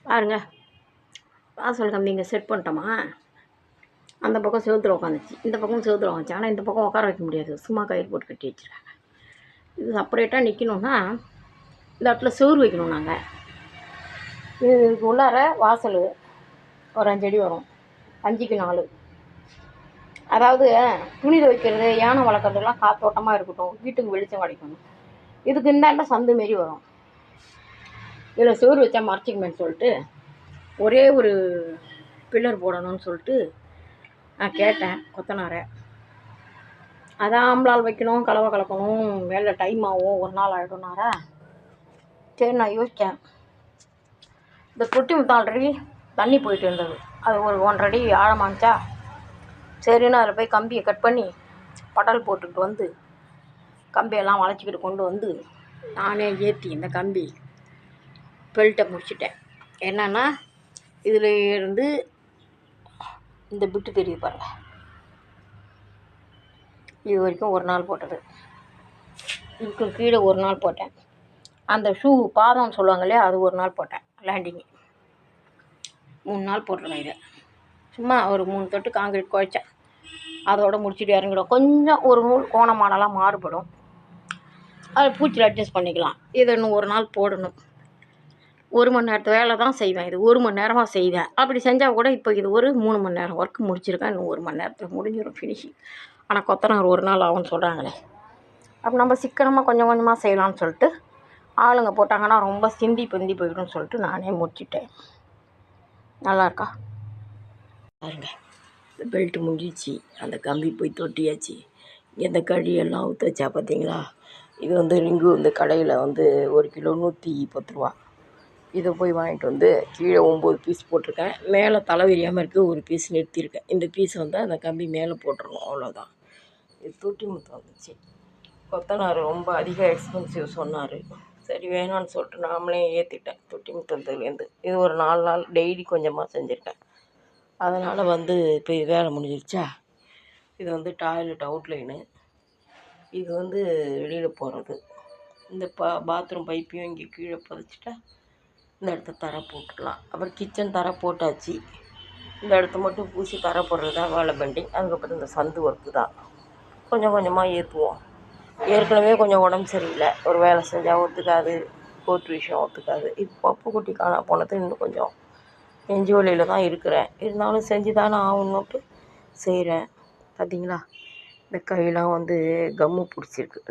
பாருங்க, வாசல் கம்பி இங்கே செட் பண்ணிட்டோமா, அந்த பக்கம் செவுத்துல உட்காந்துச்சு, இந்த பக்கம் செவுத்துல உட்காந்துச்சு. ஆனால் இந்த பக்கம் உட்கார வைக்க முடியாது, சும்மா கயிறு போட்டு கட்டி வச்சுருக்காங்க. இது செப்பரேட்டாக நிற்கணுன்னா இந்த இடத்துல செவுறு வைக்கணும். நாங்கள் இதுக்கு உள்ளார வாசல் ஒரு 5 அடி வரும், 5க்கு 4. அதாவது துணி துவைக்கிறது, யானை வளர்க்குறதுலாம் காத்தோட்டமாக இருக்கட்டும், வீட்டுக்கு வெளிச்சம் கிடைக்கணும். இதுக்கு இந்தாண்ட சந்து மாரி வரும். இதில் செவுறு வச்சா மறைச்சிக்குமேன்னு சொல்லிட்டு ஒரே ஒரு பில்லர் போடணும்னு சொல்லிட்டு நான் கேட்டேன் கொத்தனாரை. அதான் ஆம்பளால் வைக்கணும், கலவை கலக்கணும், வேலை டைம் ஆகும், ஒரு நாள் ஆகிடும்னாரா. சரி, நான் யோசித்தேன். இந்த தொட்டி முத்தம் ஆல்ரெடி தண்ணி போயிட்டு இருந்தது, அது ஒரு 1.5 அடி ஆழமாச்சா. சரின்னு அதில் போய் கம்பியை கட் பண்ணி படல் போட்டுக்கிட்டு வந்து கம்பியெல்லாம் வளைச்சிக்கிட்டு கொண்டு வந்து நானே ஏற்றி இந்த கம்பி பெல்ட்டை முடிச்சிட்டேன். என்னென்னா இதில் இருந்து இந்த பிட்டு தெரியுது பாருங்க, இது வரைக்கும் ஒரு நாள் போட்டது. இதுக்கு கீழே ஒரு நாள் போட்டேன். அந்த ஷூ பாதம்னு சொல்லுவாங்க இல்லையா, அது ஒரு நாள் போட்டேன். லேண்டிங்கு 3 நாள் போட்டிருக்கேன். இதை சும்மா ஒரு 3 தொட்டு காங்கிரீட் குழைச்சேன், அதோட முடிச்சுட்டு இறங்கிடும். கொஞ்சம் ஒரு நூல் கோணமானலாம் மாறுபடும், அது பூச்சியில் அட்ஜஸ்ட் பண்ணிக்கலாம். இதை இன்னும் ஒரு நாள் போடணும். 1 மணி நேரத்து வேலை தான் செய்வேன், இது 1 மணி நேரமாக செய்வேன். அப்படி செஞ்சால் கூட இப்போ இது ஒரு 3 மணி நேரம் ஒர்க் முடிச்சிருக்கேன். இன்னும் 1 மணி நேரத்தில் முடிஞ்சிடும் ஃபினிஷிங். ஆனால் கொத்தனார் ஒரு நாள் ஆகும்னு சொல்கிறாங்களே, அப்போ நம்ம சிக்கனமாக கொஞ்சம் கொஞ்சமாக செய்யலாம்னு சொல்லிட்டு ஆளுங்க போட்டாங்கன்னா ரொம்ப சிந்தி பந்தி போய்டும்னு சொல்லிட்டு நானே முடிச்சிட்டேன். நல்லாயிருக்கா பாருங்க, இந்த பெல்ட்டு முடிஞ்சிச்சு, அந்த கம்பி போய் தொட்டியாச்சு. இந்த கழியெல்லாம் ஊற்ற வச்சா பார்த்தீங்களா. இது வந்து ரிங்கு வந்து கடையில் வந்து 1 கிலோ 110 ரூபா. இதை போய் வாங்கிட்டு வந்து கீழே 9 பீஸ் போட்டிருக்கேன். மேலே தலை விரியாமல் இருக்குது, ஒரு பீஸ் நிறுத்தியிருக்கேன். இந்த பீஸ் வந்து அந்த கம்பி மேலே போட்டுருணும், அவ்வளோதான். இது தொட்டி முத்தம் வந்துச்சு. கொத்தனார் ரொம்ப அதிக எக்ஸ்பென்சிவ் சொன்னார். சரி வேணான்னு சொல்லிட்டு நாமளே ஏற்றிட்டேன் தொட்டி முத்தத்துலேருந்து. இது ஒரு 4 நாள் டெய்லி கொஞ்சமாக செஞ்சுருக்கேன். அதனால் வந்து இப்போ இது வேலை முடிஞ்சிருச்சா. இது வந்து டாய்லெட் அவுட்லைனு, இது வந்து வெளியில் போகிறது. இந்த பாத்ரூம் பைப்பையும் இங்கே கீழே புதைச்சிட்டா இந்த இடத்த தரை போட்டுடலாம். அப்புறம் கிச்சன் தரை போட்டாச்சு. இந்த இடத்த மட்டும் பூசி தரை போடுறது தான் வேலை பெண்டிங். அதுக்கப்புறம் இந்த சந்து ஒர்க்கு தான் கொஞ்சம் கொஞ்சமாக ஏற்றுவோம். ஏற்கனவே கொஞ்சம் உடம்பு சரியில்லை, ஒரு வேலை செஞ்சால் ஒத்துக்காது, கோர்ட் விஷயம் ஒத்துக்காது. இப்போ பப்பு குட்டி காணா போனது இன்னும் கொஞ்சம் நெஞ்சு வலியில் தான் இருக்கிறேன். இருந்தாலும் செஞ்சு தானே ஆகணுன்ட்டு செய்கிறேன். பார்த்தீங்களா, இந்த கையெல்லாம் வந்து கம்மு பிடிச்சிருக்கு.